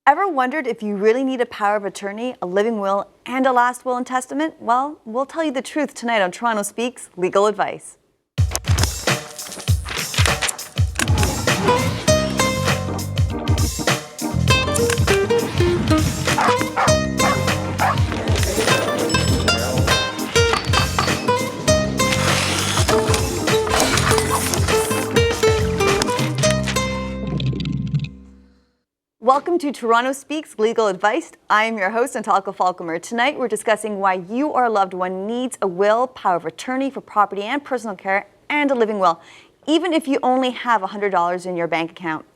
Ever wondered if you really need a power of attorney, a living will, and a last will and testament? Well, we'll tell you the truth tonight on Toronto Speaks Legal Advice. Welcome to Toronto Speaks Legal Advice. I am your host, Natalka Falcomer. Tonight we're discussing why you or a loved one needs a will, power of attorney for property and personal care, and a living will, even if you only have $100 in your bank account.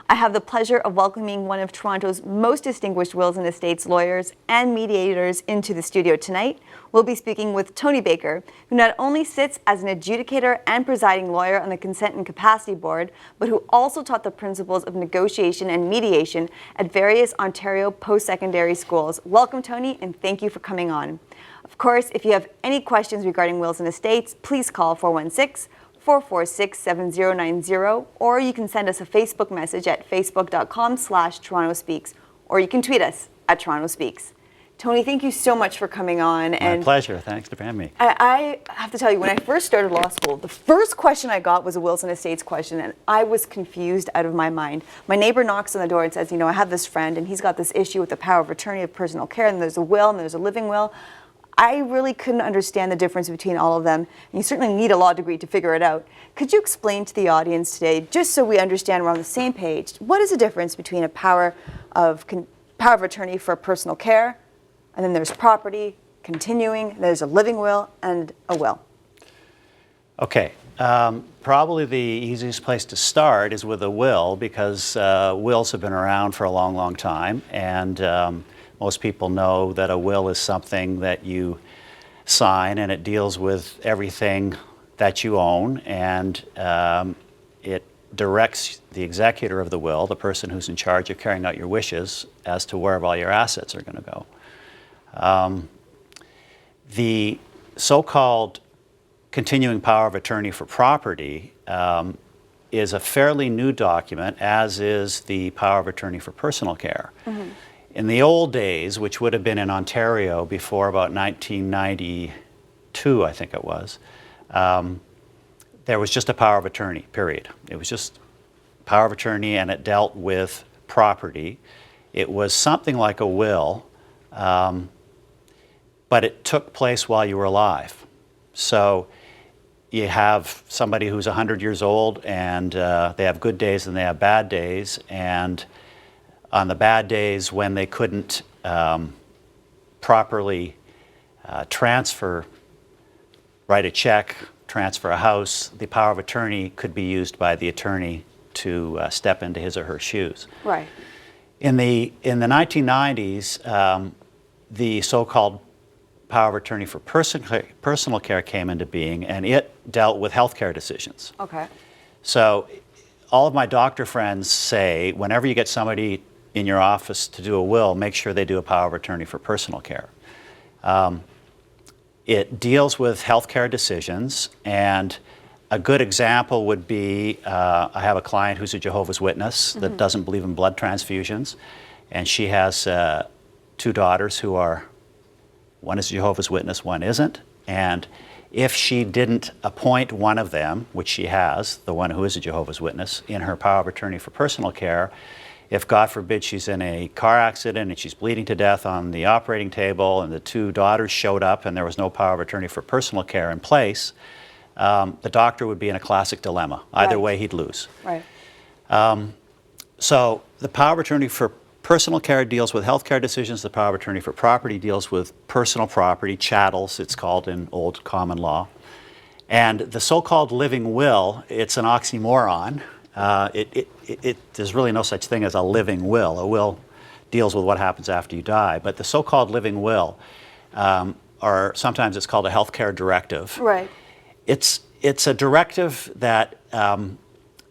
I have the pleasure of welcoming one of Toronto's most distinguished wills and estates lawyers and mediators into the studio tonight. We'll be speaking with Tony Baker, who not only sits as an adjudicator and presiding lawyer on the Consent and Capacity Board, but who also taught the principles of negotiation and mediation at various Ontario post-secondary schools. Welcome, Tony, and thank you for coming on. Of course, if you have any questions regarding wills and estates, please call 416-446-7090, or you can send us a Facebook message at facebook.com/Toronto Speaks, or you can tweet us at Toronto Speaks. Tony, thank you so much for coming on. My pleasure. Thanks for having me. I have to tell you, when I first started law school, the first question I got was a wills and estates question, and I was confused out of my mind. My neighbor knocks on the door and says, I have this friend, and he's got this issue with the power of attorney of personal care, and there's a will, and there's a living will. I really couldn't understand the difference between all of them, and you certainly need a law degree to figure it out. Could you explain to the audience today, just so we understand we're on the same page, what is the difference between a power of attorney for personal care, and then there's property, continuing, there's a living will, and a will? Okay. Probably the easiest place to start is with a will, because wills have been around for a long, long time, and most people know that a will is something that you sign, and it deals with everything that you own, and it directs the executor of the will, the person who's in charge of carrying out your wishes, as to where all your assets are going to go. The so-called continuing power of attorney for property is a fairly new document, as is the power of attorney for personal care. Mm-hmm. In the old days, which would have been in Ontario before about 1992, I think it was, there was just a power of attorney, period. It was just power of attorney, and it dealt with property. It was something like a will, but it took place while you were alive. So you have somebody who's 100 years old, and they have good days and they have bad days, and on the bad days, when they couldn't properly write a check, transfer a house, the power of attorney could be used by the attorney to step into his or her shoes. Right. In the 1990s, the so-called power of attorney for personal care came into being, and it dealt with healthcare decisions. Okay. So all of my doctor friends say, whenever you get somebody in your office to do a will, make sure they do a power of attorney for personal care. It deals with healthcare decisions, and a good example would be, I have a client who's a Jehovah's Witness that doesn't believe in blood transfusions, and she has two daughters who are, one is a Jehovah's Witness, one isn't, and if she didn't appoint one of them, which she has, the one who is a Jehovah's Witness, in her power of attorney for personal care, if, God forbid, she's in a car accident and she's bleeding to death on the operating table, and the two daughters showed up and there was no power of attorney for personal care in place, the doctor would be in a classic dilemma. Either way, he'd lose. Right. So the power of attorney for personal care deals with healthcare decisions. The power of attorney for property deals with personal property, chattels, it's called in old common law. And the so-called living will, it's an oxymoron. There's really no such thing as a living will. A will deals with what happens after you die. But the so-called living will, or sometimes it's called a healthcare directive. Right. It's a directive that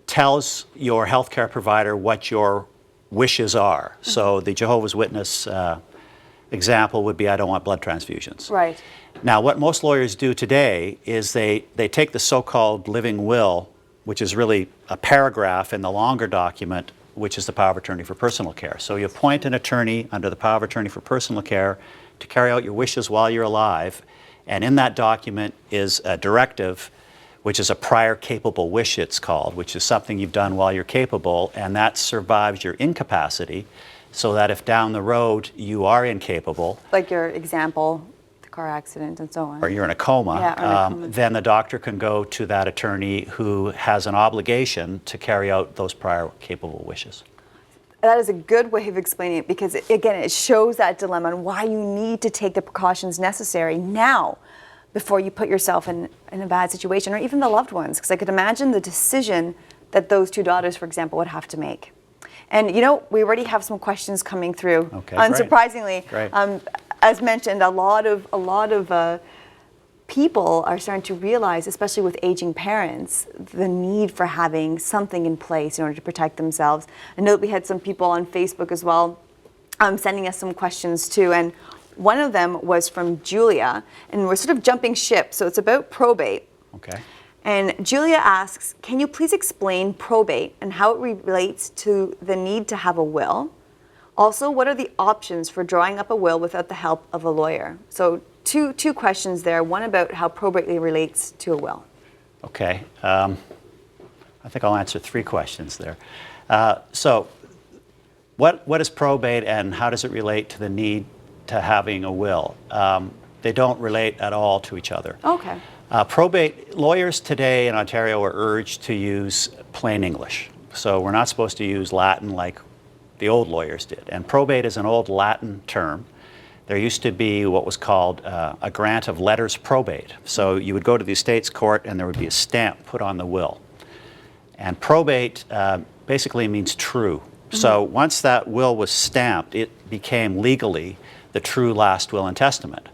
tells your healthcare provider what your wishes are. So the Jehovah's Witness example would be, I don't want blood transfusions. Right. Now, what most lawyers do today is they take the so-called living will, which is really a paragraph in the longer document which is the power of attorney for personal care. So you appoint an attorney under the power of attorney for personal care to carry out your wishes while you're alive, and in that document is a directive, which is a prior capable wish, it's called, which is something you've done while you're capable, and that survives your incapacity, so that if down the road you are incapable, Like your example, the car accident and so on. or you're in a coma, Yeah, or in a coma. then the doctor can go to that attorney who has an obligation to carry out those prior capable wishes. That is a good way of explaining it, because again, it shows that dilemma and why you need to take the precautions necessary now before you put yourself in a bad situation, or even the loved ones, because I could imagine the decision that those two daughters, for example, would have to make. And you know, we already have some questions coming through. Okay, unsurprisingly, great. As mentioned, a lot of people are starting to realize, especially with aging parents, the need for having something in place in order to protect themselves. I know that we had some people on Facebook as well sending us some questions too, and one of them was from Julia, and we're sort of jumping ship, so it's about probate. Okay. And Julia asks, can you please explain probate and how it relates to the need to have a will? Also, what are the options for drawing up a will without the help of a lawyer? So two questions there, one about how probate relates to a will. Okay. I think I'll answer three questions there. So what is probate and how does it relate to the need to having a will? They don't relate at all to each other. Okay. Probate, lawyers today in Ontario are urged to use plain English. So we're not supposed to use Latin like the old lawyers did. And probate is an old Latin term. There used to be what was called a grant of letters probate. So you would go to the estates court and there would be a stamp put on the will. And probate basically means true. Mm-hmm. So once that will was stamped, it became legally the true last will and testament,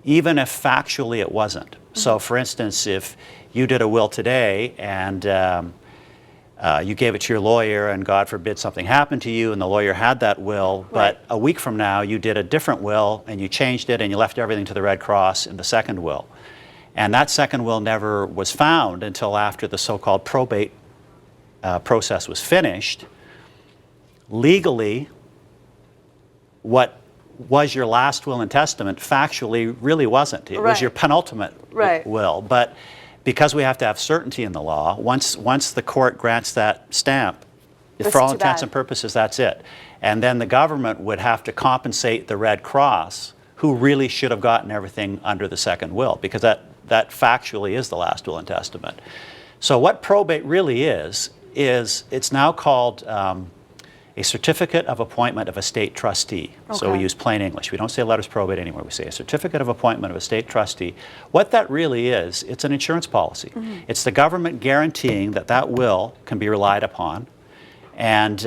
even if factually it wasn't. Mm-hmm. So for instance, if you did a will today and you gave it to your lawyer and God forbid something happened to you and the lawyer had that will, right. But a week from now you did a different will and you changed it and you left everything to the Red Cross in the second will. And that second will never was found until after the so-called probate process was finished. Legally, what was your last will and testament factually really wasn't. It was your penultimate will. But because we have to have certainty in the law, once the court grants that stamp, for all intents and purposes, that's it. And then the government would have to compensate the Red Cross, who really should have gotten everything under the second will, because that factually is the last will and testament. So what probate really is it's now called a certificate of appointment of a state trustee. Okay. So we use plain English. We don't say letters probate anymore. We say a certificate of appointment of a state trustee. What that really is, it's an insurance policy. Mm-hmm. It's the government guaranteeing that that will can be relied upon, and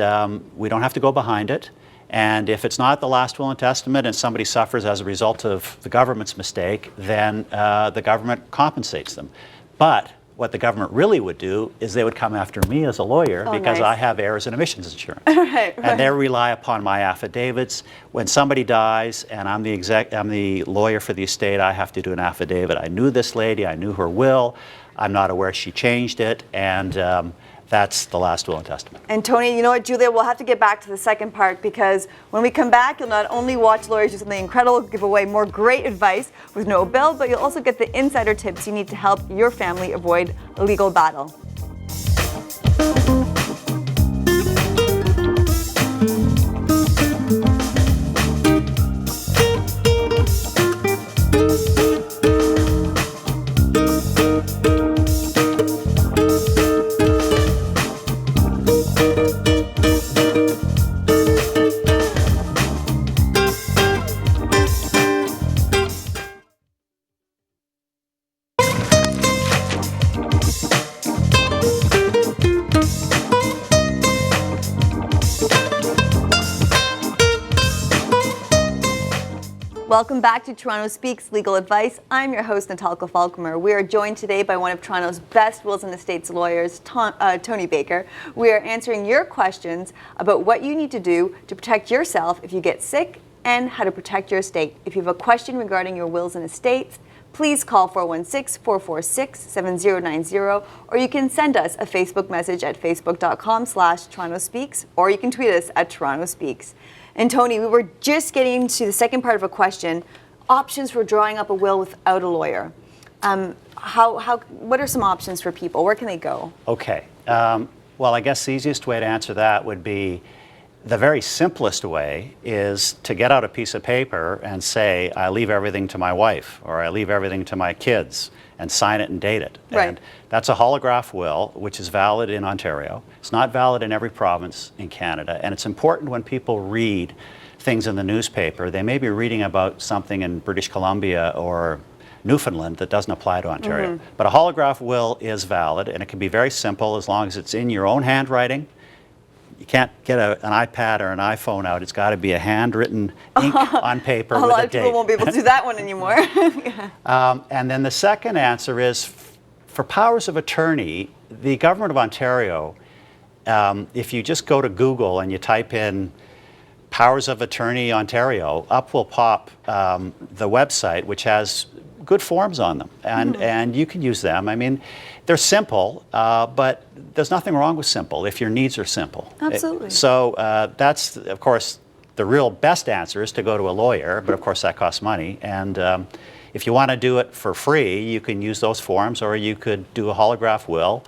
we don't have to go behind it. And if it's not the last will and testament and somebody suffers as a result of the government's mistake, then the government compensates them. But what the government really would do is they would come after me as a lawyer because I have errors and omissions insurance. Right. And they rely upon my affidavits. When somebody dies and I'm the lawyer for the estate, I have to do an affidavit. I knew this lady, I knew her will, I'm not aware she changed it, and that's the last will and testament. And Tony, you know what, Julia, we'll have to get back to the second part, because when we come back, you'll not only watch lawyers do something incredible, give away more great advice with no bill, but you'll also get the insider tips you need to help your family avoid a legal battle. Welcome back to Toronto Speaks Legal Advice. I'm your host, Natalka Falcomer. We are joined today by one of Toronto's best wills and estates lawyers, Tony Baker. We are answering your questions about what you need to do to protect yourself if you get sick and how to protect your estate. If you have a question regarding your wills and estates, please call 416-446-7090, or you can send us a Facebook message at facebook.com/TorontoSpeaks, or you can tweet us at TorontoSpeaks. And Tony, we were just getting to the second part of a question, options for drawing up a will without a lawyer. What are some options for people? Where can they go? Okay. Well, I guess the easiest way to answer that would be the very simplest way is to get out a piece of paper and say, I leave everything to my wife, or I leave everything to my kids, and sign it and date it. Right. And that's a holograph will, which is valid in Ontario. It's not valid in every province in Canada. And it's important when people read things in the newspaper, they may be reading about something in British Columbia or Newfoundland that doesn't apply to Ontario. But a holograph will is valid, and it can be very simple as long as it's in your own handwriting. You can't get an iPad or an iPhone out. It's got to be a handwritten ink on paper with a date. A lot of people won't be able to do that one anymore. And then the second answer is for powers of attorney, the Government of Ontario, if you just go to Google and you type in Powers of Attorney Ontario, up will pop the website, which has good forms on them, and you can use them. I mean, they're simple, but there's nothing wrong with simple if your needs are simple. Absolutely. So that's, of course, the real best answer is to go to a lawyer, but of course that costs money. And if you want to do it for free, you can use those forms, or you could do a holograph will.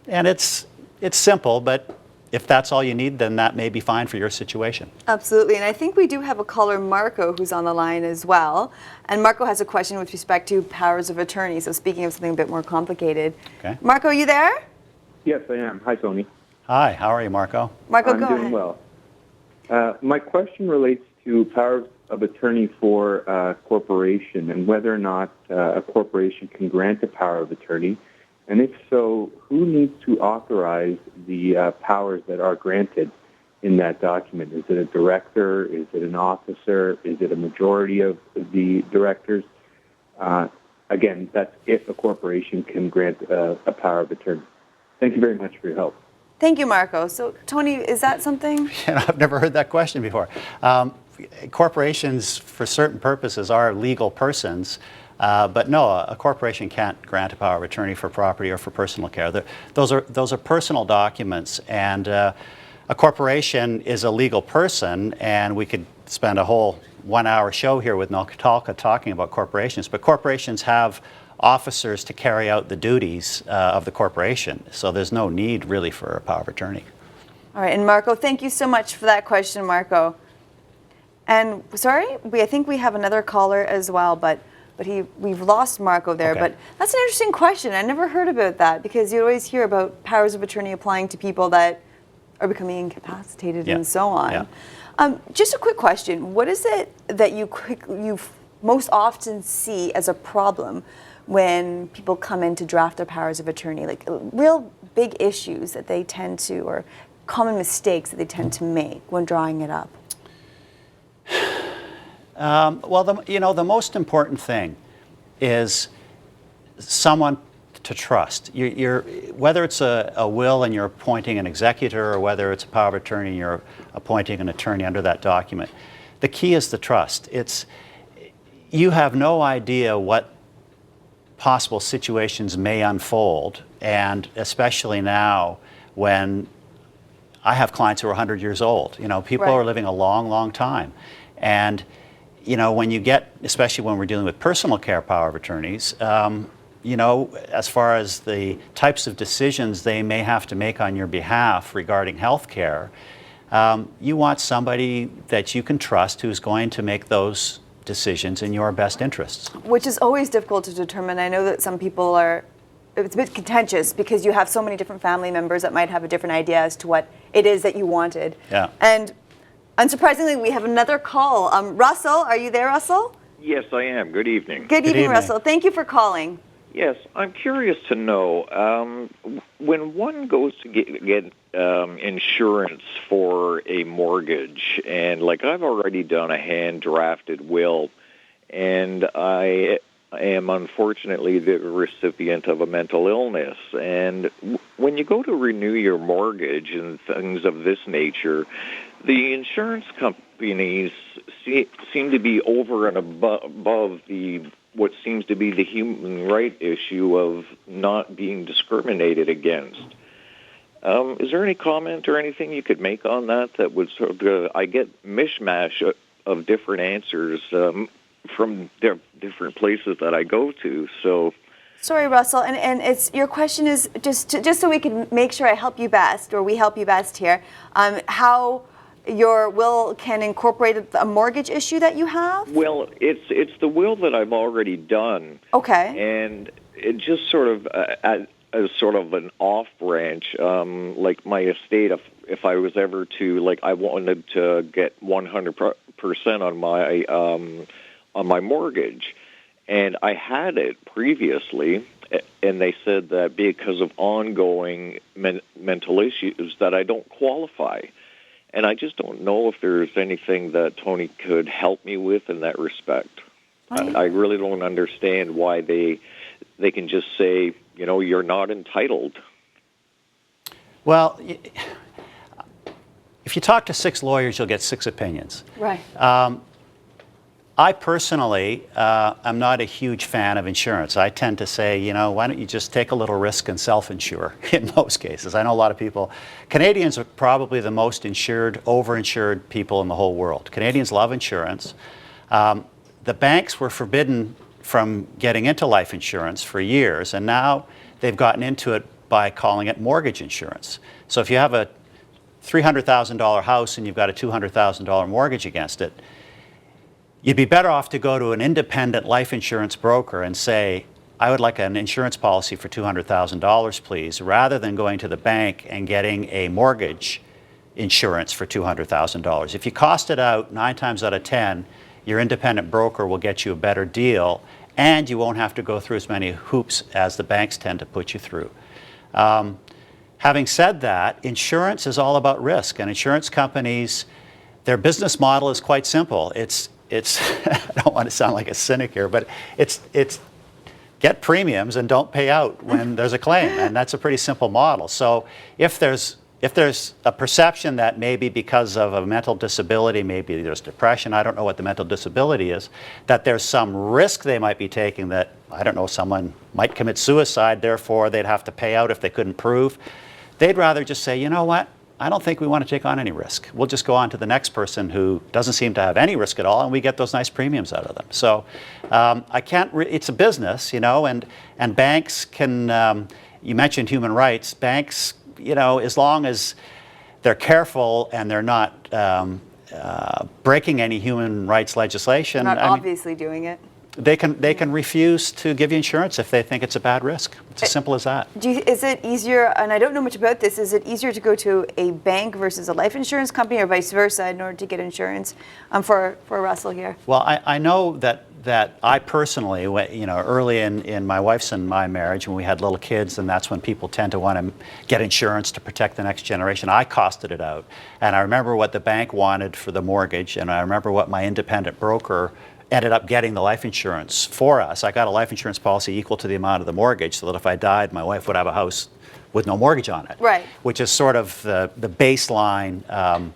And it's simple, but if that's all you need, then that may be fine for your situation. Absolutely. And I think we do have a caller, Marco, who's on the line as well. And Marco has a question with respect to powers of attorney. So speaking of something a bit more complicated. Okay. Marco, are you there? Yes, I am. Hi, Tony. Hi, how are you, Marco? Marco, I'm go doing ahead. well. My question relates to powers of attorney for a corporation and whether or not a corporation can grant a power of attorney. And if so, who needs to authorize the powers that are granted in that document? Is it a director? Is it an officer? Is it a majority of the directors? Again, that's if a corporation can grant a power of attorney. Thank you very much for your help. Thank you, Marco. So, Tony, is that something? I've never heard that question before. Corporations, for certain purposes, are legal persons. But no, a corporation can't grant a power of attorney for property or for personal care. Those are personal documents, and a corporation is a legal person, and we could spend a whole 1-hour show here with Natalka talking about corporations, but corporations have officers to carry out the duties of the corporation, so there's no need really for a power of attorney. All right, and Marco, thank you so much for that question, Marco. And sorry, I think we have another caller as well, but we've lost Marco there. Okay. But that's an interesting question. I never heard about that, because you always hear about powers of attorney applying to people that are becoming incapacitated and so on. Yeah. Just a quick question. What is it that you most often see as a problem when people come in to draft their powers of attorney? Like real big issues that they tend to, or common mistakes that they tend to make when drawing it up? Well, the most important thing is someone to trust. Whether it's a will and you're appointing an executor, or whether it's a power of attorney and you're appointing an attorney under that document, the key is the trust. You have no idea what possible situations may unfold, and especially now when I have clients who are 100 years old. People Right. are living a long, long time. And when you get, especially when we're dealing with personal care power of attorneys, as far as the types of decisions they may have to make on your behalf regarding health care, you want somebody that you can trust who's going to make those decisions in your best interests. Which is always difficult to determine. I know that some people it's a bit contentious because you have so many different family members that might have a different idea as to what it is that you wanted. Yeah. And unsurprisingly, we have another call. Russell, are you there, Russell? Yes, I am. Good evening. Good evening, evening. Russell. Thank you for calling. Yes, I'm curious to know, when one goes to get insurance for a mortgage, and like I've already done a hand-drafted will, and I am unfortunately the recipient of a mental illness, and when you go to renew your mortgage and things of this nature, the insurance companies seem to be over and above the what seems to be the human right issue of not being discriminated against. Is there any comment or anything you could make on that would sort of, I get mishmash of different answers from different places that I go to, so... Sorry, Russell, and it's your question is just so we can make sure I help you best, or we help you best here, how your will can incorporate a mortgage issue that you have? Well, it's the will that I've already done. Okay. And it just sort of as sort of an off branch, like my estate. If I was ever to, like, I wanted to get 100% on my mortgage. And I had it previously, and they said that because of ongoing mental issues that I don't qualify. And I just don't know if there's anything that Tony could help me with in that respect. I really don't understand why they can just say, you know, you're not entitled. Well, if you talk to 6 lawyers, you'll get 6 opinions. Right. I personally am not a huge fan of insurance. I tend to say, you know, why don't you just take a little risk and self-insure in most cases. I know a lot of people, Canadians are probably the most insured, over-insured people in the whole world. Canadians love insurance. The banks were forbidden from getting into life insurance for years, and now they've gotten into it by calling it mortgage insurance. So if you have a $300,000 house and you've got a $200,000 mortgage against it, you'd be better off to go to an independent life insurance broker and say, I would like an insurance policy for $200,000, please, rather than going to the bank and getting a mortgage insurance for $200,000. If you cost it out 9 times out of 10, your independent broker will get you a better deal, and you won't have to go through as many hoops as the banks tend to put you through. Having said that, insurance is all about risk, and insurance companies, their business model is quite simple. It's I don't want to sound like a cynic here, but it's get premiums and don't pay out when there's a claim, and that's a pretty simple model. So if there's a perception that maybe because of a mental disability, maybe there's depression, I don't know what the mental disability is, that there's some risk they might be taking that, I don't know, someone might commit suicide, therefore they'd have to pay out if they couldn't prove, they'd rather just say, you know what? I don't think we want to take on any risk. We'll just go on to the next person who doesn't seem to have any risk at all, and we get those nice premiums out of them. So I can't. It's a business, you know, and banks can. You mentioned human rights. Banks, you know, as long as they're careful and they're not breaking any human rights legislation. They're not obviously doing it. They can refuse to give you insurance if they think it's a bad risk. It's as simple as that. Is it easier, and I don't know much about this, is it easier to go to a bank versus a life insurance company or vice versa in order to get insurance for Russell here? Well, I know that I personally, you know, early in my wife's and my marriage, when we had little kids, and that's when people tend to want to get insurance to protect the next generation, I costed it out. And I remember what the bank wanted for the mortgage, and I remember what my independent broker ended up getting the life insurance for us. I got a life insurance policy equal to the amount of the mortgage, so that if I died, my wife would have a house with no mortgage on it. Right. Which is sort of the baseline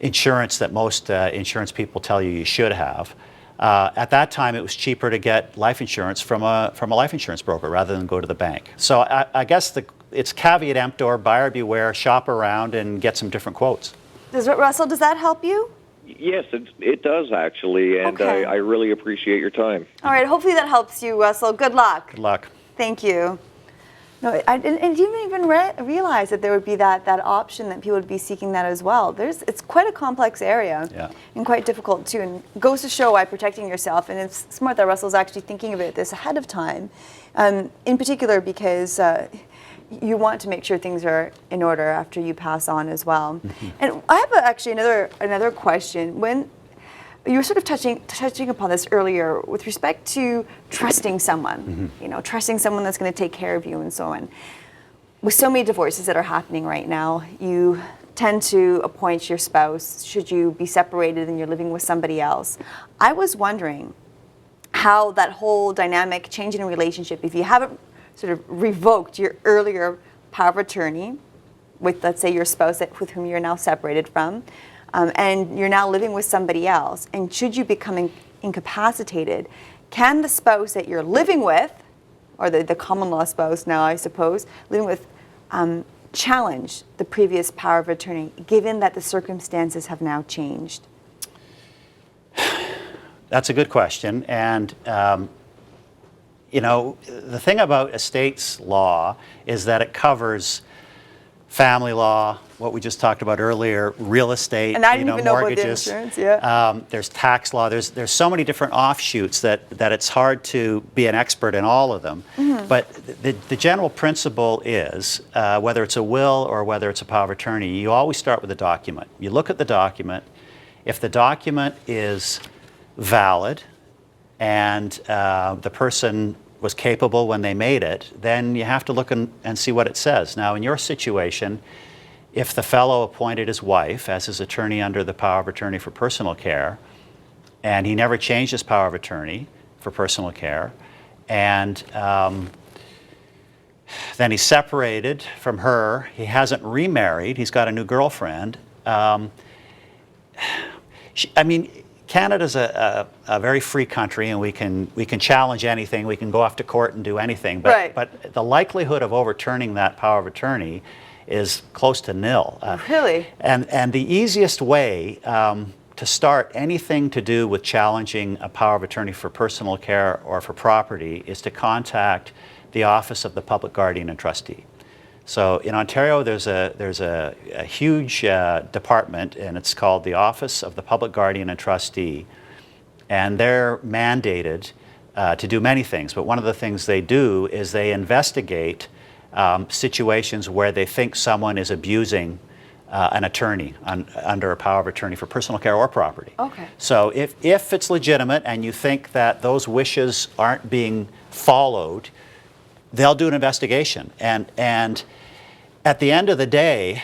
insurance that most insurance people tell you should have. At that time, it was cheaper to get life insurance from a life insurance broker rather than go to the bank. So I guess it's caveat emptor, buyer beware, shop around and get some different quotes. Russell, does that help you? Yes, it does actually, and Okay. I really appreciate your time. All right, hopefully that helps you, Russell. Good luck. Good luck. Thank you. No, I didn't even realize that there would be that option, that people would be seeking that as well. It's quite a complex area, Yeah. and quite difficult too. And it goes to show why protecting yourself, and it's smart that Russell's actually thinking about this ahead of time, in particular because you want to make sure things are in order after you pass on as well. Mm-hmm. And I have actually another question. When you were sort of touching upon this earlier with respect to trusting someone, Mm-hmm. you know, trusting someone that's going to take care of you and so on. With so many divorces that are happening right now, you tend to appoint your spouse should you be separated and you're living with somebody else. I was wondering how that whole dynamic change in a relationship, if you haven't sort of revoked your earlier power of attorney with, let's say, your spouse with whom you're now separated from, and you're now living with somebody else, and should you become incapacitated, can the spouse that you're living with, or the common law spouse now, I suppose, living with, challenge the previous power of attorney, given that the circumstances have now changed? That's a good question. And, the thing about estates law is that it covers family law, what we just talked about earlier, real estate, And I didn't even know about the mortgages. insurance, yeah. There's tax law. There's so many different offshoots that it's hard to be an expert in all of them. But the general principle is, whether it's a will or whether it's a power of attorney, you always start with the document. You look at the document. If the document is valid and the person was capable when they made it, then you have to look and see what it says. Now, in your situation, if the fellow appointed his wife as his attorney under the power of attorney for personal care, and he never changed his power of attorney for personal care, and then he's separated from her, he hasn't remarried, he's got a new girlfriend. Canada's a very free country, and we can challenge anything. We can go off to court and do anything. But, Right. but the likelihood of overturning that power of attorney is close to nil. Really? And the easiest way to start anything to do with challenging a power of attorney for personal care or for property is to contact the Office of the Public Guardian and Trustee. So in Ontario, there's a huge department, and it's called the Office of the Public Guardian and Trustee, and they're mandated to do many things. But one of the things they do is they investigate situations where they think someone is abusing an attorney under a power of attorney for personal care or property. Okay. So if it's legitimate and you think that those wishes aren't being followed, they'll do an investigation. And at the end of the day,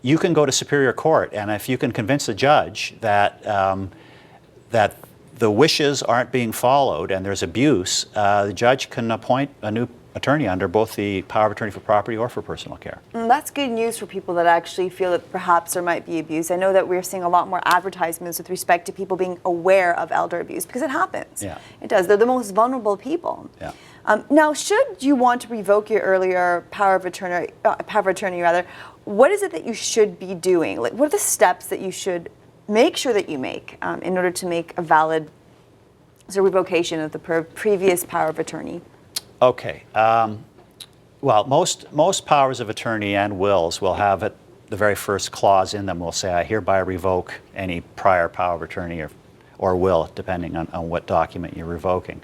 you can go to Superior Court, and if you can convince the judge that that the wishes aren't being followed and there's abuse, the judge can appoint a new attorney under both the power of attorney for property or for personal care. That's good news for people that actually feel that perhaps there might be abuse. I know that we're seeing a lot more advertisements with respect to people being aware of elder abuse, because it happens. Yeah. It does. They're the most vulnerable people. Yeah. Now, should you want to revoke your earlier power of attorney, what is it that you should be doing? Like, what are the steps that you should make sure that you make in order to make a valid revocation of the previous power of attorney? Okay. Well, most powers of attorney and wills will have at the very first clause in them will say, I hereby revoke any prior power of attorney or will, depending on what document you're revoking.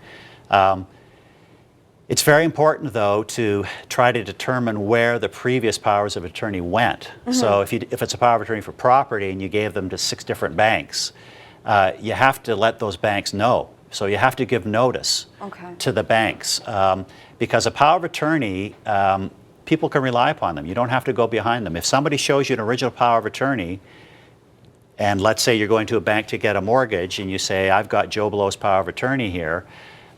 It's very important, though, to try to determine where the previous powers of attorney went. So if it's a power of attorney for property and you gave them to 6 different banks, you have to let those banks know. So you have to give notice to the banks. Because a power of attorney, people can rely upon them. You don't have to go behind them. If somebody shows you an original power of attorney, and let's say you're going to a bank to get a mortgage, and you say, I've got Joe Blow's power of attorney here,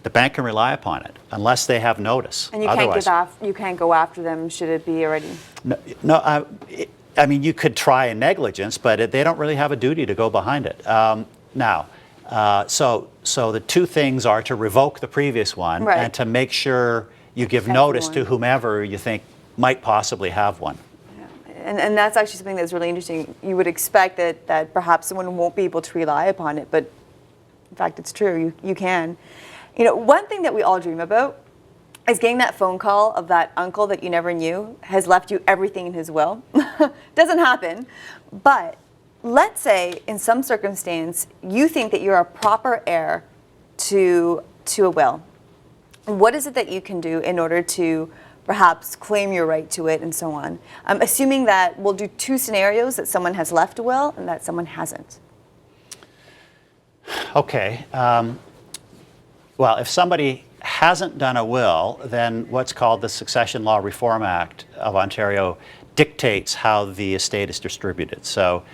the bank can rely upon it, unless they have notice. And you Otherwise, you can't go after them should it be already. I mean, you could try a negligence, but they don't really have a duty to go behind it. So the two things are to revoke the previous one, Right. and to make sure you give Second notice one. to whomever you think might possibly have one. And that's actually something that's really interesting. You would expect that perhaps someone won't be able to rely upon it, but in fact, it's true. You can. You know, one thing that we all dream about is getting that phone call of that uncle that you never knew has left you everything in his will. Doesn't happen, but let's say in some circumstance you think that you're a proper heir to a will. What is it that you can do in order to perhaps claim your right to it and so on? Assuming that we'll do 2 scenarios, that someone has left a will and that someone hasn't. Okay. Well, if somebody hasn't done a will, then what's called the Succession Law Reform Act of Ontario dictates how the estate is distributed. So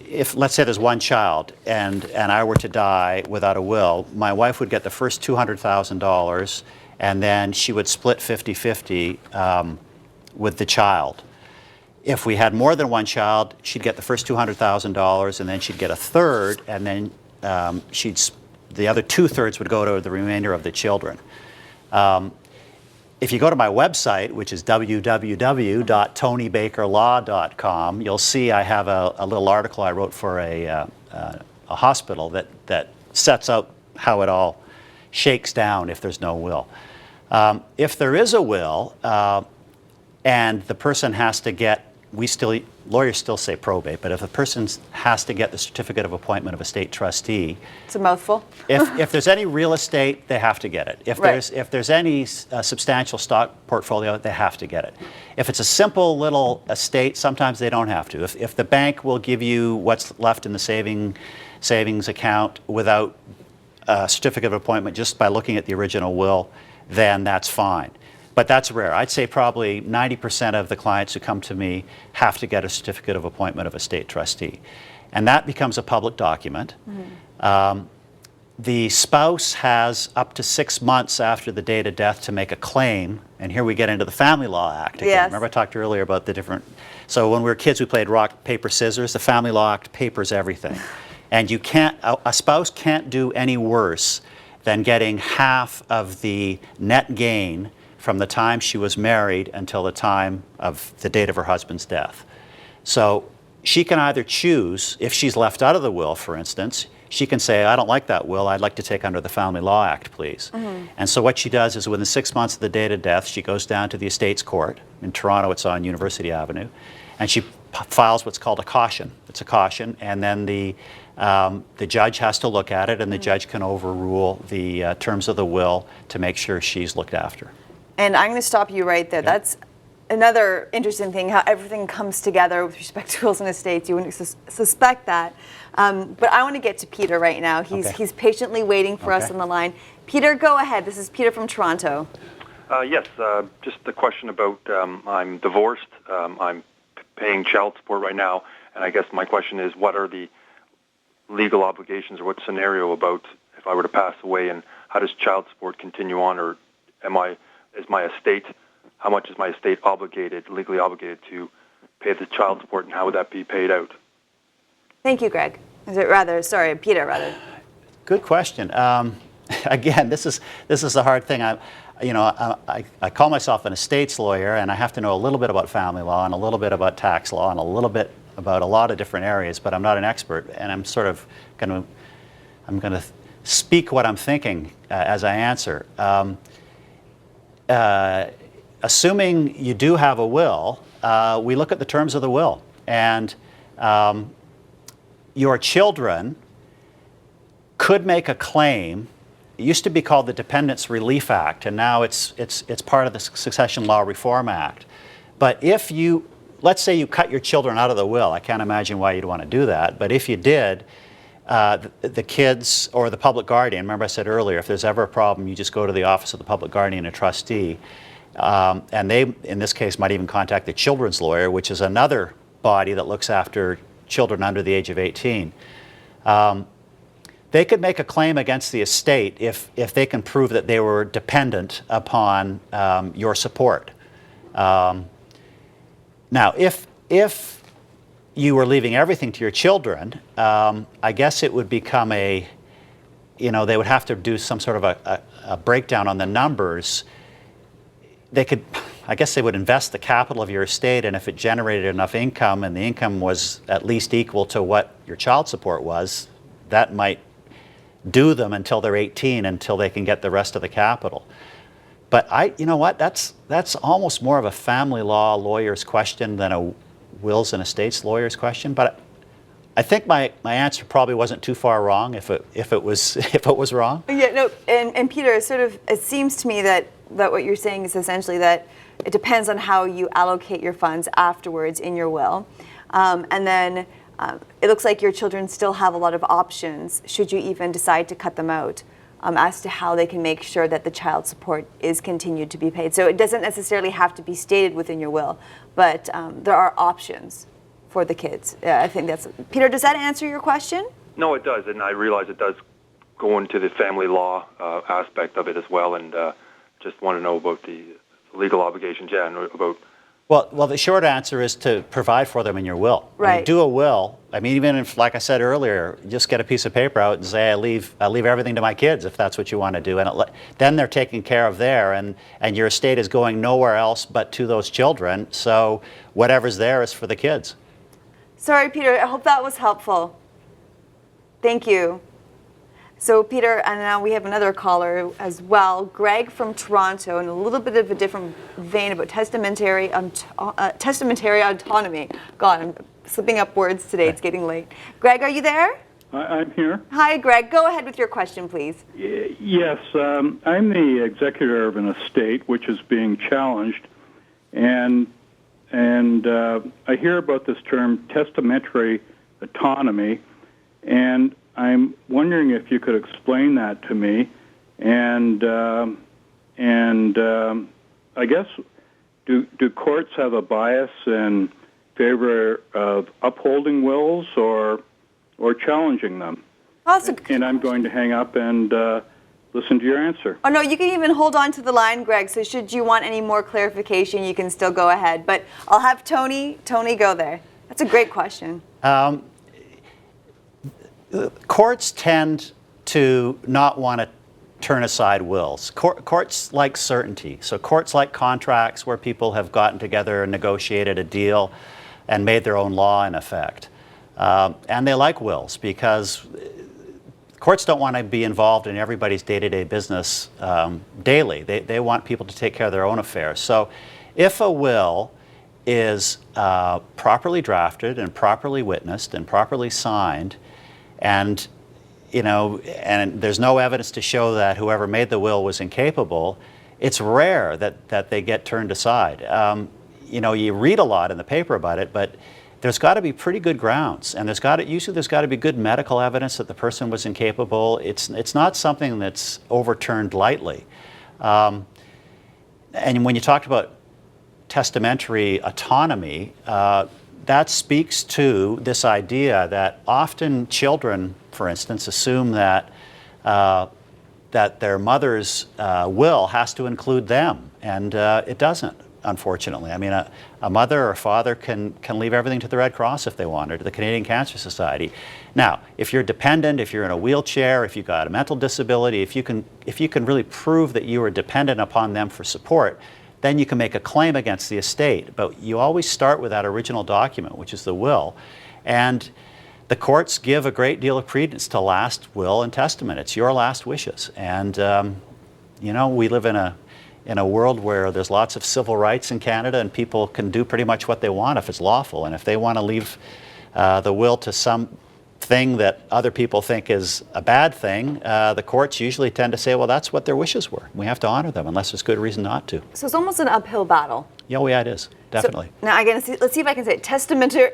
if, let's say there's one child and I were to die without a will, my wife would get the first $200,000, and then she would split 50-50 with the child. If we had more than one child, she'd get the first $200,000, and then she'd get a third, and then she'd the other 2/3 would go to the remainder of the children. If you go to my website, which is www.tonybakerlaw.com, you'll see I have a little article I wrote for a hospital that sets out how it all shakes down if there's no will. If there is a will, and the person has to get, lawyers still say probate, but if a person has to get the certificate of appointment of a state trustee, It's a mouthful. if there's any real estate, they have to get it. If Right. there's any substantial stock portfolio, they have to get it. If it's a simple little estate, sometimes they don't have to. If the bank will give you what's left in the savings account without a certificate of appointment just by looking at the original will, then that's fine. But that's rare. I'd say probably 90% of the clients who come to me have to get a certificate of appointment of a state trustee. And that becomes a public document. The spouse has up to 6 months after the date of death to make a claim. And here we get into the Family Law Act again. Yes. Remember I talked earlier about the different... So when we were kids, we played rock, paper, scissors. The Family Law Act papers everything. And you can't, a spouse can't do any worse than getting half of the net gain from the time she was married until the time of the date of her husband's death. So she can either choose, if she's left out of the will, for instance, she can say, I don't like that will, I'd like to take under the Family Law Act, please. And so what she does is within 6 months of the date of death, she goes down to the Estates Court. In Toronto, it's on University Avenue. And she files what's called a caution. It's a caution, and then the judge has to look at it, and the judge can overrule the terms of the will to make sure she's looked after. And I'm going to stop you right there. That's another interesting thing, how everything comes together with respect to wills and estates. You wouldn't suspect that. But I want to get to Peter right now. He's patiently waiting for us on the line. Peter, go ahead. This is Peter from Toronto. Yes, just a question about I'm divorced. I'm paying child support right now. And I guess my question is, what are the legal obligations, or what scenario about if I were to pass away, and how does child support continue on, or is my estate, how much is my estate legally obligated to pay the child support, and how would that be paid out? Thank you, Greg. Peter, rather. Good question. Again, this is the hard thing. I call myself an estates lawyer, and I have to know a little bit about family law and a little bit about tax law and a little bit about a lot of different areas, but I'm not an expert, and I'm sort of going to speak what I'm thinking as I answer. Assuming you do have a will, we look at the terms of the will, and your children could make a claim. It used to be called the Dependents Relief Act, and now it's part of the Succession Law Reform Act. But if let's say you cut your children out of the will, I can't imagine why you'd want to do that, but if you did, the kids or the public guardian, remember I said earlier, if there's ever a problem, you just go to the office of the public guardian and trustee, and they, in this case, might even contact the children's lawyer, which is another body that looks after children under the age of 18. They could make a claim against the estate if they can prove that they were dependent upon your support. Now, if you were leaving everything to your children, I guess it would become they would have to do some sort of a breakdown on the numbers. I guess they would invest the capital of your estate, and if it generated enough income and the income was at least equal to what your child support was, that might do them until they're 18, until they can get the rest of the capital. But that's almost more of a family law lawyer's question than a wills and estates lawyer's question. But I think my answer probably wasn't too far wrong if it was wrong. Yeah, no, and Peter, it seems to me that what you're saying is essentially that it depends on how you allocate your funds afterwards in your will. And then it looks like your children still have a lot of options should you even decide to cut them out, as to how they can make sure that the child support is continued to be paid. So it doesn't necessarily have to be stated within your will, but there are options for the kids. I think that's... Peter, does that answer your question? No, it does, and I realize it does go into the family law aspect of it as well, and just want to know about the legal obligations, and about... Well, the short answer is to provide for them in your will. Right. When you do a will, I mean, even if, like I said earlier, just get a piece of paper out and say, I leave everything to my kids if that's what you want to do. And then they're taken care of there, and your estate is going nowhere else but to those children. So whatever's there is for the kids. Sorry, Peter. I hope that was helpful. Thank you. So, Peter, and now we have another caller as well, Greg from Toronto, in a little bit of a different vein about testamentary autonomy. God, I'm slipping up words today. It's getting late. Greg, are you there? I'm here. Hi, Greg. Go ahead with your question, please. Yes, I'm the executor of an estate which is being challenged, and I hear about this term testamentary autonomy, and I'm wondering if you could explain that to me, and I guess do courts have a bias in favor of upholding wills or challenging them? Also, And I'm going to hang up and listen to your answer. oh, no, you can even hold on to the line, Greg, so should you want any more clarification, you can still go ahead. But I'll have Tony go there. That's a great question. Courts tend to not want to turn aside wills. Courts like certainty. So courts like contracts where people have gotten together and negotiated a deal and made their own law in effect. And they like wills because courts don't want to be involved in everybody's day-to-day business daily. They want people to take care of their own affairs. So if a will is properly drafted and properly witnessed and properly signed, and there's no evidence to show that whoever made the will was incapable, it's rare that they get turned aside. You read a lot in the paper about it, but there's got to be pretty good grounds, and usually there's got to be good medical evidence that the person was incapable. It's not something that's overturned lightly. And when you talked about testamentary autonomy, that speaks to this idea that often children, for instance, assume that their mother's will has to include them, and it doesn't, unfortunately. I mean, a mother or a father can leave everything to the Red Cross if they want, or to the Canadian Cancer Society. Now, if you're dependent, if you're in a wheelchair, if you've got a mental disability, if you can really prove that you are dependent upon them for support, then you can make a claim against the estate. But you always start with that original document, which is the will. And the courts give a great deal of credence to last will and testament. It's your last wishes. And, we live in a world where there's lots of civil rights in Canada, and people can do pretty much what they want if it's lawful. And if they want to leave the will to some thing that other people think is a bad thing, the courts usually tend to say, well, that's what their wishes were. We have to honor them unless there's good reason not to. So it's almost an uphill battle. Yeah, it is. Definitely. So, now, let's see if I can say it. Testamentary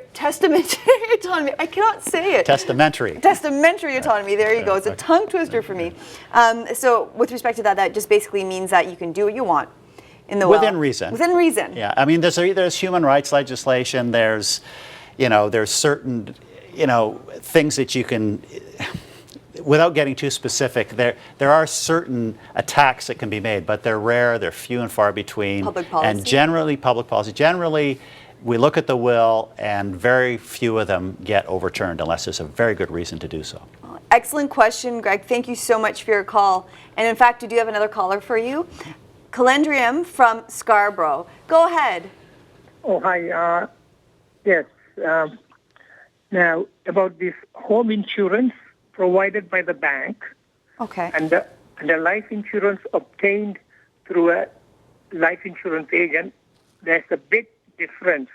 autonomy. I cannot say it. Testamentary. Testamentary autonomy. There you go. It's a tongue twister for me. So with respect to that just basically means that you can do what you want in the will. Within reason. Within reason. Yeah. I mean, there's human rights legislation. There's certain things that you can, without getting too specific, there are certain attacks that can be made, but they're rare, they're few and far between. Public policy. And generally, public policy. Generally, we look at the will, and very few of them get overturned unless there's a very good reason to do so. Excellent question, Greg. Thank you so much for your call. And in fact, we do have another caller for you. Calendrium from Scarborough. Go ahead. Oh, hi. Yes. Now, about this home insurance provided by the bank, Okay. and the life insurance obtained through a life insurance agent, there's a big difference.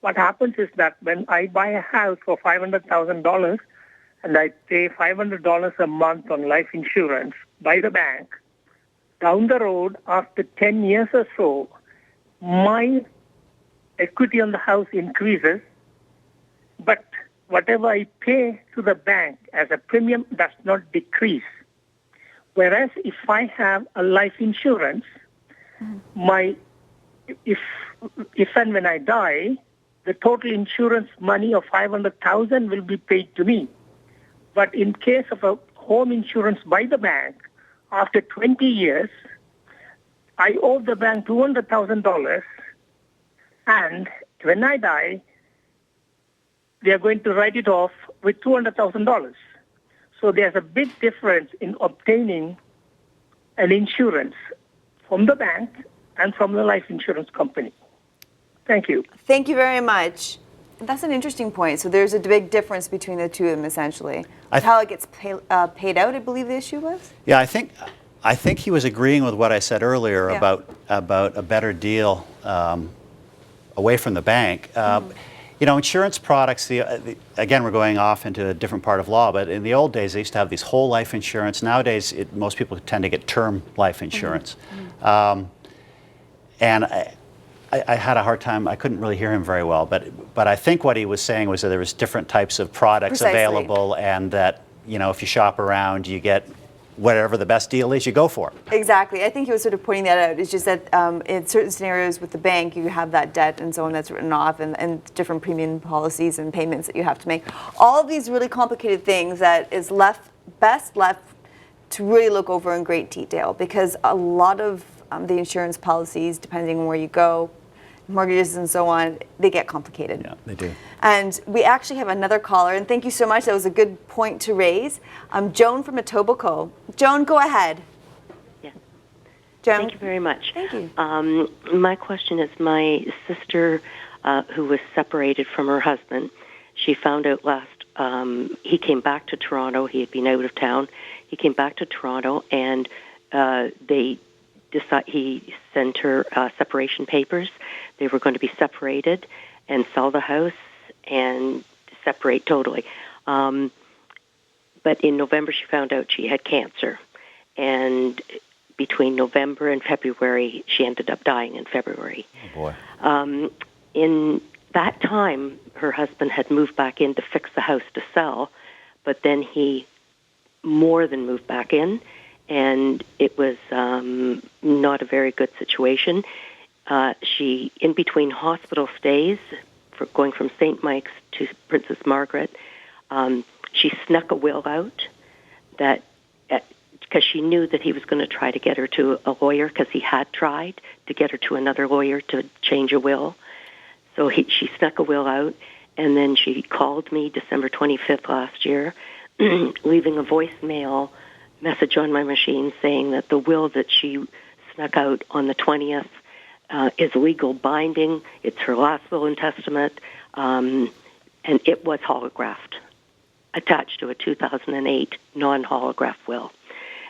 What happens is that when I buy a house for $500,000 and I pay $500 a month on life insurance by the bank, down the road, after 10 years or so, my equity on the house increases, but whatever I pay to the bank as a premium does not decrease. Whereas if I have a life insurance, if and when I die, the total insurance money of $500,000 will be paid to me. But in case of a home insurance by the bank, after 20 years, I owe the bank $200,000, and when I die, they are going to write it off with $200,000. So there's a big difference in obtaining an insurance from the bank and from the life insurance company. Thank you. Thank you very much. That's an interesting point. So there's a big difference between the two of them, essentially. How it gets paid out, I believe the issue was? Yeah, I think he was agreeing with what I said earlier about a better deal away from the bank. You know, insurance products, again, we're going off into a different part of law, but in the old days, they used to have these whole life insurance. Nowadays, most people tend to get term life insurance. And I had a hard time, I couldn't really hear him very well, but I think what he was saying was that there was different types of products available, and that, you know, if you shop around, you get whatever the best deal is, you go for it. Exactly. I think he was sort of pointing that out. It's just that in certain scenarios with the bank, you have that debt and so on that's written off, and different premium policies and payments that you have to make. All of these really complicated things that is best left to really look over in great detail, because a lot of the insurance policies, depending on where you go, mortgages and so on, they get complicated. Yeah, they do. And we actually have another caller, and thank you so much. That was a good point to raise. Joan from Etobicoke. Joan, go ahead. Yes. Joan? Thank you very much. Thank you. My question is, my sister, who was separated from her husband, she found out he came back to Toronto. He had been out of town. He came back to Toronto, and he sent her separation papers. They were going to be separated and sell the house and separate totally. But in November, she found out she had cancer. And between November and February, she ended up dying in February. Oh, boy. In that time, her husband had moved back in to fix the house to sell, but then he more than moved back in, and it was not a very good situation. She, in between hospital stays, going from St. Mike's to Princess Margaret, she snuck a will out because she knew that he was going to try to get her to a lawyer, because he had tried to get her to another lawyer to change a will. So she snuck a will out, and then she called me December 25th last year, leaving a voicemail message on my machine saying that the will that she snuck out on the 20th is legal binding. It's her last will and testament, and it was holographed, attached to a 2008 non-holograph will.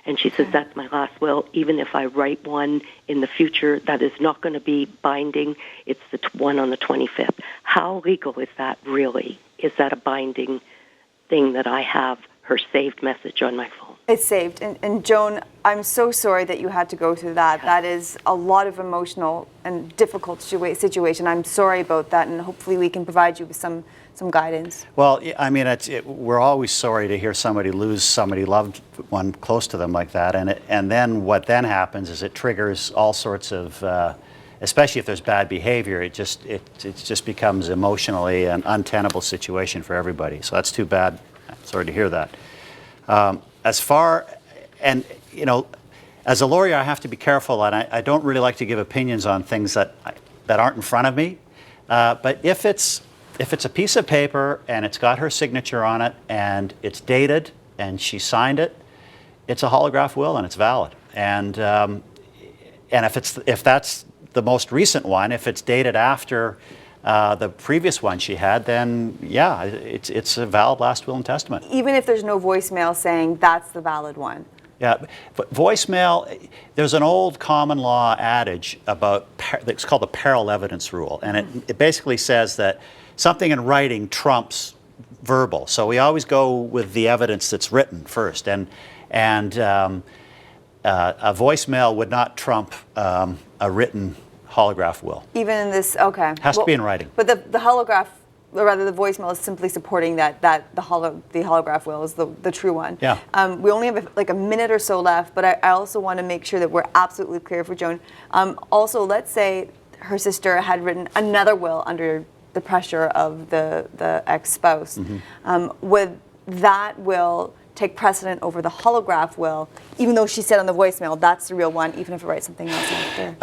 And she says, that's my last will. Even if I write one in the future that is not going to be binding, it's the one on the 25th. How legal is that really? Is that a binding thing that I have her saved message on my phone? It's saved. And Joan, I'm so sorry that you had to go through that. That is a lot of emotional and difficult situation. I'm sorry about that, and hopefully we can provide you with some guidance. Well, I mean, we're always sorry to hear somebody lose somebody loved one close to them like that, and then what then happens is it triggers all sorts of, especially if there's bad behavior, it just becomes emotionally an untenable situation for everybody. So that's too bad. Sorry to hear that. You know, as a lawyer, I have to be careful, and I don't really like to give opinions on things that aren't in front of me. But if it's a piece of paper and it's got her signature on it and it's dated and she signed it, it's a holograph will and it's valid. And if that's the most recent one, if it's dated after the previous one she had, then yeah, it's a valid last will and testament. Even if there's no voicemail saying that's the valid one. Yeah, but voicemail, there's an old common law adage about, it's called the parallel evidence rule, and it basically says that something in writing trumps verbal. So we always go with the evidence that's written first, and a voicemail would not trump a written holograph will. Even in this, okay. Has to be in writing. But the holograph, or rather the voicemail, is simply supporting that the holograph will is the true one. Yeah. We only have like a minute or so left, but I also want to make sure that we're absolutely clear for Joan. Also, let's say her sister had written another will under the pressure of the ex-spouse. Would that will take precedent over the holograph will, even though she said on the voicemail that's the real one, even if it writes something else after?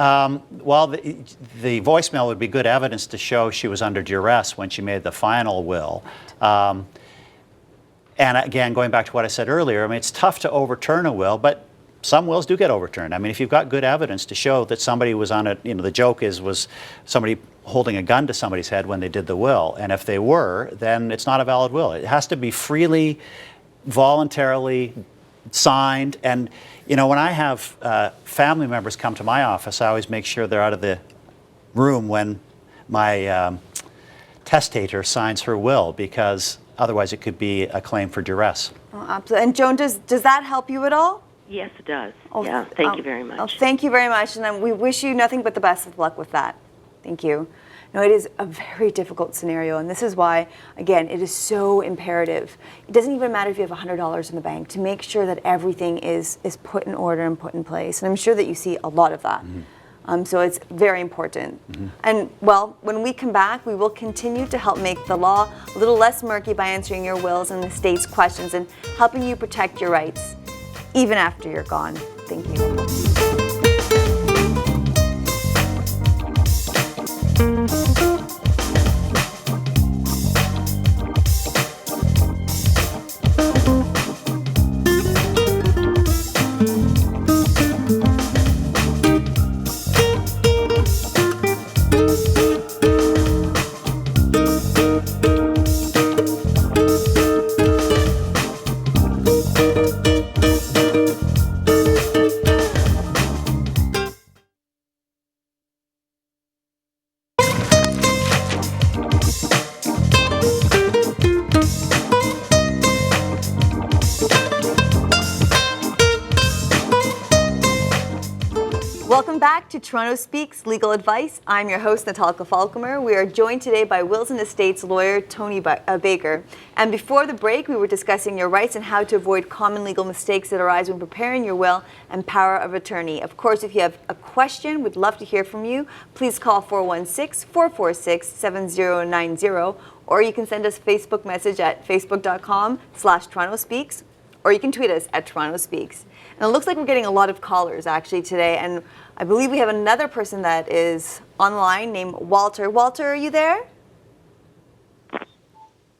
Well, the voicemail would be good evidence to show she was under duress when she made the final will. And again, going back to what I said earlier, I mean, it's tough to overturn a will, but some wills do get overturned. I mean, if you've got good evidence to show that somebody was on it, the joke was somebody holding a gun to somebody's head when they did the will. And if they were, then it's not a valid will. It has to be freely, voluntarily signed. And, when I have family members come to my office, I always make sure they're out of the room when my testator signs her will, because otherwise it could be a claim for duress. Oh, absolutely. And Joan, does that help you at all? Yes, it does. Oh, yeah, thank you very much. Oh, thank you very much, and then we wish you nothing but the best of luck with that. Thank you. No, it is a very difficult scenario, and this is why, again, it is so imperative. It doesn't even matter if you have $100 in the bank, to make sure that everything is put in order and put in place, and I'm sure that you see a lot of that. So it's very important. And, well, when we come back, we will continue to help make the law a little less murky by answering your wills and the state's questions and helping you protect your rights, even after you're gone. Thank you. Welcome back to Toronto Speaks Legal Advice. I'm your host, Natalka Falcomer. We are joined today by Wills and Estates lawyer Tony Baker. And before the break, we were discussing your rights and how to avoid common legal mistakes that arise when preparing your will and power of attorney. Of course, if you have a question, we'd love to hear from you. Please call 416-446-7090, or you can send us a Facebook message at facebook.com/Toronto Speaks, or you can tweet us at Toronto Speaks. And it looks like we're getting a lot of callers actually today, and I believe we have another person that is online named Walter. Walter, are you there?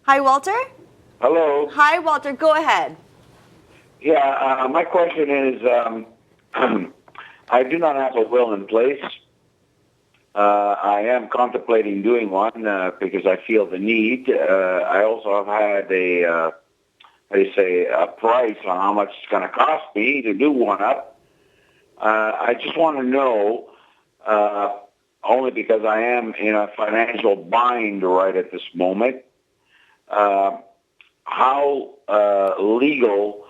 Hi, Walter. Hello. Hi, Walter. Go ahead. Yeah, my question is, I do not have a will in place. I am contemplating doing one because I feel the need. I also have had a price on how much it's going to cost me to do one up. I just want to know, only because I am in a financial bind right at this moment, how legal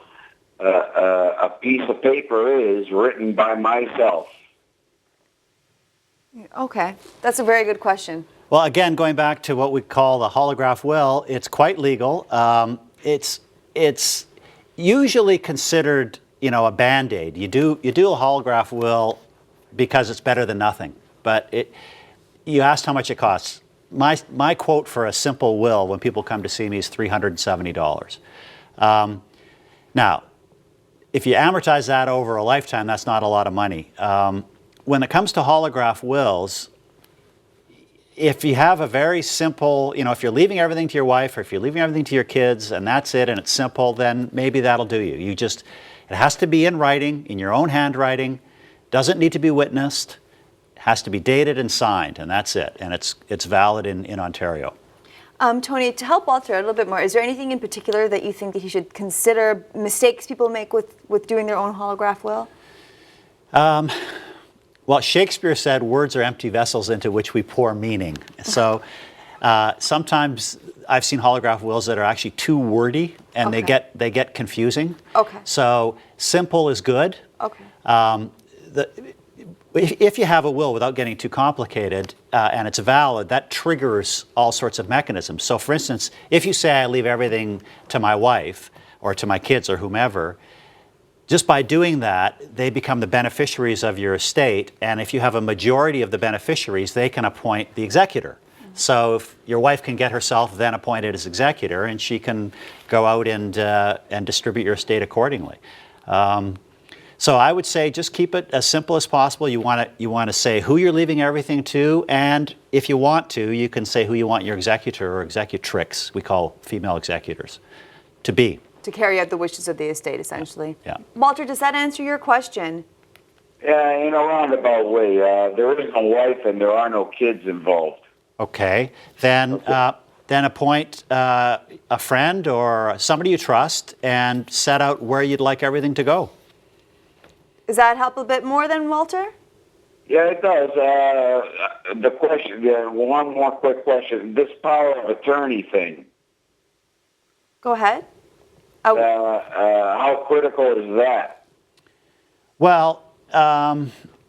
a piece of paper is written by myself. Okay, that's a very good question. Well, again, going back to what we call the holograph will, it's quite legal. It's usually considered, a Band-Aid. You do a holograph will because it's better than nothing. But you asked how much it costs. My quote for a simple will when people come to see me is $370. Now, if you amortize that over a lifetime, that's not a lot of money. When it comes to holograph wills, if you have a very simple, if you're leaving everything to your wife or if you're leaving everything to your kids and that's it and it's simple, then maybe that'll do you. It has to be in writing, in your own handwriting, doesn't need to be witnessed, has to be dated and signed, and that's it. And it's valid in Ontario. Tony, to help Walter a little bit more, is there anything in particular that you think that he should consider, mistakes people make with doing their own holograph will? Well, Shakespeare said, words are empty vessels into which we pour meaning. So sometimes I've seen holograph wills that are actually too wordy and they get confusing. Okay. So simple is good. Okay. If you have a will without getting too complicated and it's valid, that triggers all sorts of mechanisms. So for instance, if you say I leave everything to my wife or to my kids or whomever, just by doing that, they become the beneficiaries of your estate, and if you have a majority of the beneficiaries, they can appoint the executor. So if your wife can get herself then appointed as executor, and she can go out and distribute your estate accordingly. So I would say just keep it as simple as possible. You want to say who you're leaving everything to, and if you want to, you can say who you want your executor or executrix, we call female executors, to be. To carry out the wishes of the estate, essentially. Yeah. Walter, does that answer your question? Yeah, in a roundabout way. There is no wife and there are no kids involved. Okay. Then appoint a friend or somebody you trust and set out where you'd like everything to go. Does that help a bit more than Walter? Yeah, it does. The question, one more quick question. This power of attorney thing, Go ahead. how critical is that? Well,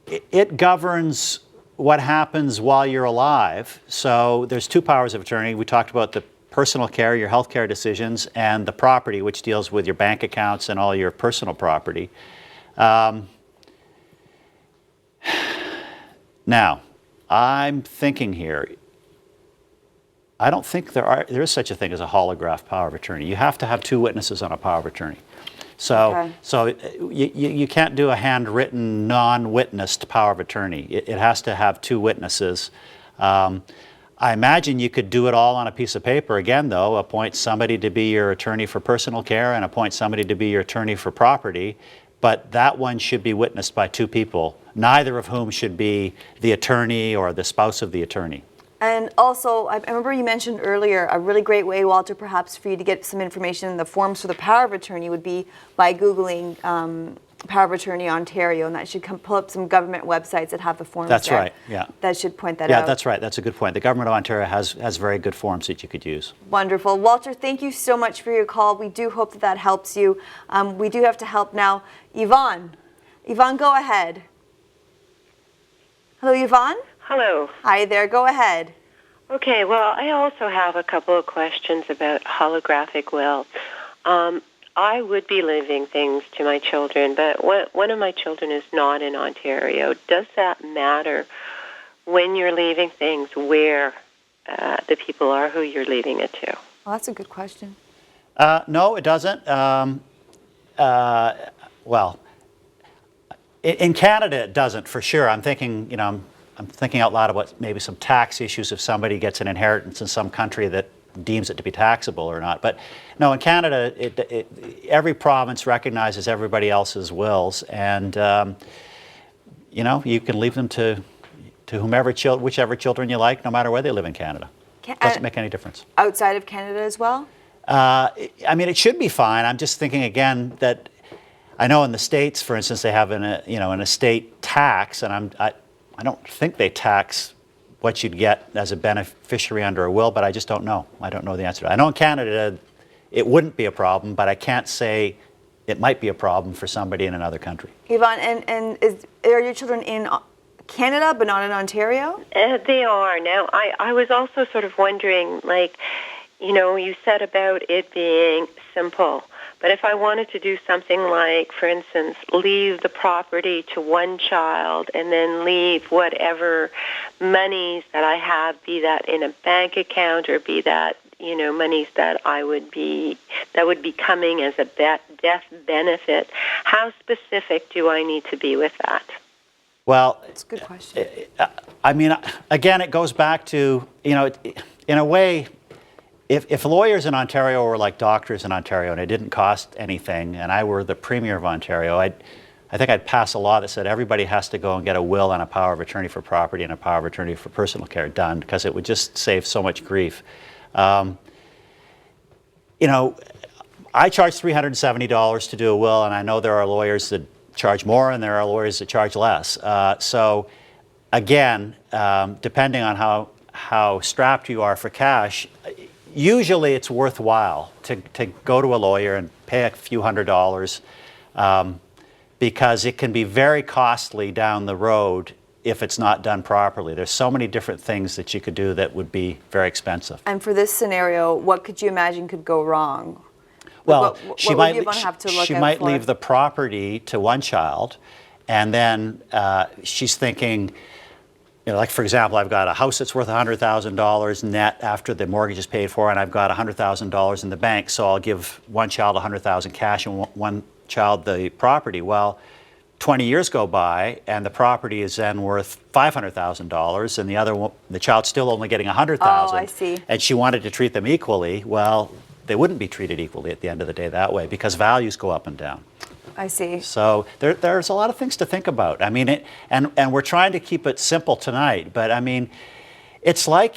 it governs what happens while you're alive. So there's two powers of attorney. We talked about the personal care, your health care decisions, and the property, which deals with your bank accounts and all your personal property. Now, I'm thinking here, I don't think there is such a thing as a holograph power of attorney. You have to have two witnesses on a power of attorney. So, you can't do a handwritten, non-witnessed power of attorney. It has to have two witnesses. I imagine you could do it all on a piece of paper. Again, though, appoint somebody to be your attorney for personal care and appoint somebody to be your attorney for property. But that one should be witnessed by two people, neither of whom should be the attorney or the spouse of the attorney. And also, I remember you mentioned earlier, a really great way, Walter, perhaps for you to get some information in the forms for the power of attorney would be by Googling Power of Attorney Ontario, and that should pull up some government websites that have the forms. That's there. right, yeah. That should point that out. Yeah, that's right. That's a good point. The Government of Ontario has very good forms that you could use. Wonderful. Walter, thank you so much for your call. We do hope that helps you. We do have to help now. Yvonne. Yvonne, go ahead. Hello, Yvonne? Hello. Hi there. Go ahead. Okay, well, I also have a couple of questions about holographic will. I would be leaving things to my children, but one of my children is not in Ontario. Does that matter when you're leaving things where the people are who you're leaving it to? Well, that's a good question. No, it doesn't. Well, in Canada, it doesn't for sure. I'm thinking, I'm thinking out loud about maybe some tax issues if somebody gets an inheritance in some country that deems it to be taxable or not. But no, in Canada, every province recognizes everybody else's wills, and you can leave them to whichever children you like, no matter where they live in Canada. Doesn't make any difference. Outside of Canada as well? I mean, it should be fine. I'm just thinking again that I know in the States, for instance, they have an estate tax, and I don't think they tax what you'd get as a beneficiary under a will, but I just don't know. I don't know the answer to that. I know in Canada it wouldn't be a problem, but I can't say it might be a problem for somebody in another country. Yvonne, and are your children in Canada but not in Ontario? They are. Now, I was also sort of wondering, you said about it being simple. But if I wanted to do something like, for instance, leave the property to one child and then leave whatever monies that I have, be that in a bank account or be that, monies that would be coming as a death benefit, how specific do I need to be with that? Well, that's a good question. I mean, again, it goes back to, in a way, if lawyers in Ontario were like doctors in Ontario and it didn't cost anything, and I were the Premier of Ontario, I think I'd pass a law that said everybody has to go and get a will and a power of attorney for property and a power of attorney for personal care done, because it would just save so much grief. I charge $370 to do a will, and I know there are lawyers that charge more and there are lawyers that charge less. So again, depending on how strapped you are for cash, usually it's worthwhile to go to a lawyer and pay a few $100s, because it can be very costly down the road if it's not done properly. There's so many different things that you could do that would be very expensive. And for this scenario, what could you imagine could go wrong? Well, she might leave the property to one child, and then she's thinking, like for example, I've got a house that's worth $100,000 net after the mortgage is paid for, and I've got $100,000 in the bank. So I'll give one child $100,000 cash and one child the property. Well, 20 years go by, and the property is then worth $500,000, and the child's still only getting $100,000. Oh, I see. And she wanted to treat them equally. Well, they wouldn't be treated equally at the end of the day that way because values go up and down. I see. So there's a lot of things to think about. I mean, and we're trying to keep it simple tonight, but I mean, it's like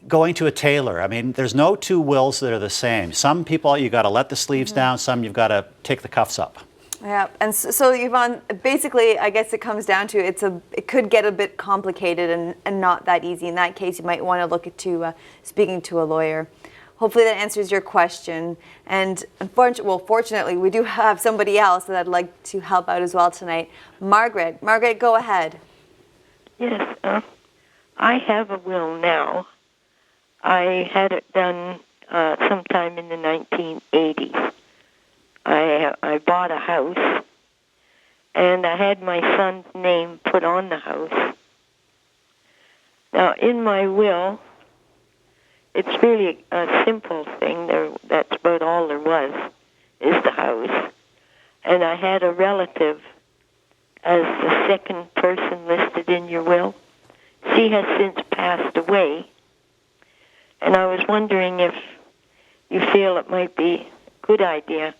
going to a tailor. I mean, there's no two wills that are the same. Some people, you got to let the sleeves down. Some you've got to take the cuffs up. Yeah, and so Yvonne, basically, I guess it comes down to it could get a bit complicated and not that easy. In that case, you might want to look into speaking to a lawyer. Hopefully that answers your question. And fortunately, we do have somebody else that I'd like to help out as well tonight. Margaret, go ahead. Yes, I have a will now. I had it done sometime in the 1980s. I bought a house, and I had my son's name put on the house. Now, in my will, it's really a simple thing. That's about all there was, is the house. And I had a relative as the second person listed in your will. She has since passed away. And I was wondering if you feel it might be a good idea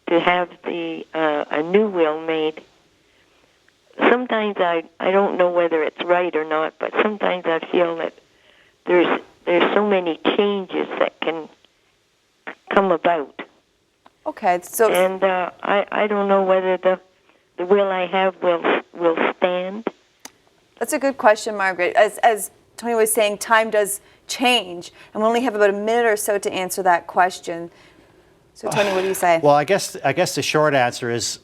to have a new will made. Sometimes I don't know whether it's right or not, but sometimes I feel that there's so many changes that can come about. Okay, so and I don't know whether the will I have will stand. That's a good question, Margaret. As Tony was saying, time does change, and we only have about a minute or so to answer that question. So, Tony, what do you say? Well, I guess the short answer is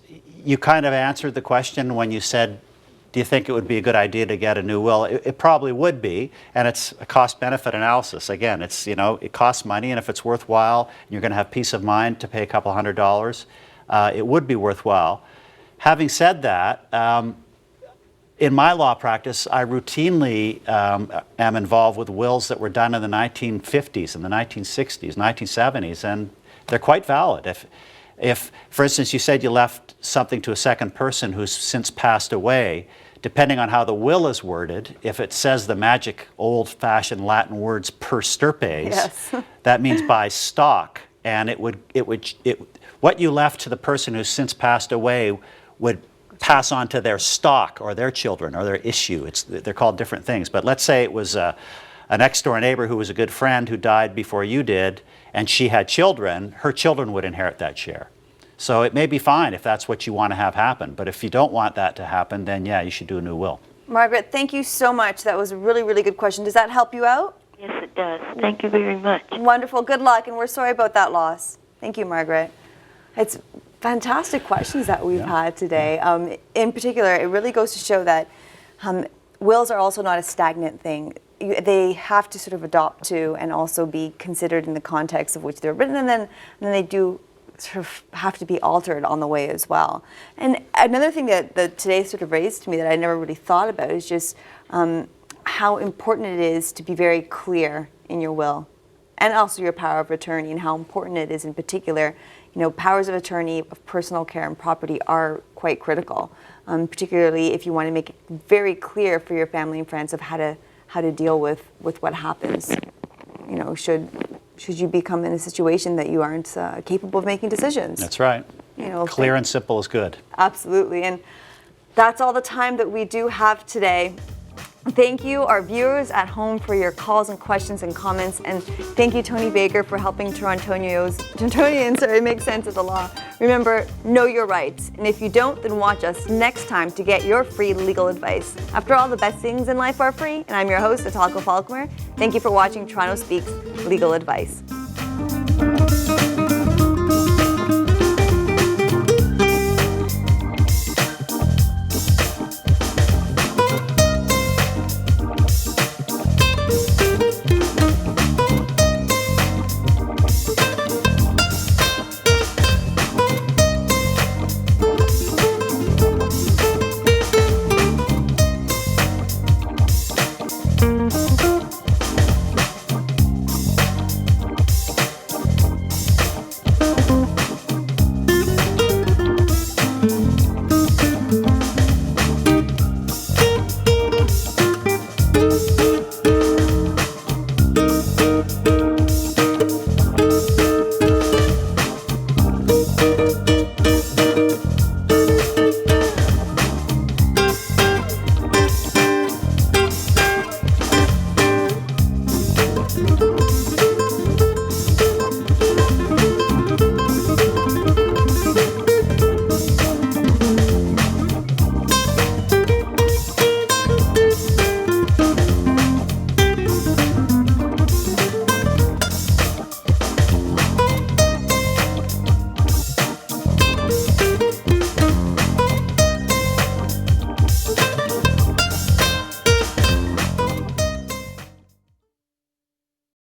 you kind of answered the question when you said, do you think it would be a good idea to get a new will? It probably would be, and it's a cost-benefit analysis. Again, it costs money, and if it's worthwhile, and you're going to have peace of mind to pay a couple $100s, it would be worthwhile. Having said that, in my law practice, I routinely am involved with wills that were done in the 1950s, and the 1960s, 1970s, and they're quite valid. If, for instance, you said you left something to a second person who's since passed away, depending on how the will is worded, if it says the magic old-fashioned Latin words per stirpes, yes. that means by stock, and what you left to the person who's since passed away would pass on to their stock or their children or their issue. They're called different things. But let's say it was an next-door neighbor who was a good friend who died before you did, and she had children, her children would inherit that share. So it may be fine if that's what you want to have happen. But if you don't want that to happen, then yeah, you should do a new will. Margaret, thank you so much. That was a really, really good question. Does that help you out? Yes, it does. Thank you very much. Wonderful. Good luck, and we're sorry about that loss. Thank you, Margaret. It's fantastic questions that we've had today. In particular, it really goes to show that wills are also not a stagnant thing. They have to sort of adopt to and also be considered in the context of which they're written, and then they do sort of have to be altered on the way as well. And another thing that today sort of raised to me that I never really thought about is just how important it is to be very clear in your will, and also your power of attorney, and how important it is in particular. Powers of attorney of personal care and property are quite critical, particularly if you want to make it very clear for your family and friends of how to deal with what happens. Should you become in a situation that you aren't capable of making decisions. That's right. Clear and simple is good. Absolutely. And that's all the time that we do have today. Thank you, our viewers at home, for your calls and questions and comments. And thank you, Tony Baker, for helping Torontonians make sense of the law. Remember, know your rights. And if you don't, then watch us next time to get your free legal advice. After all, the best things in life are free. And I'm your host, Atalka Falkmer. Thank you for watching Toronto Speaks Legal Advice.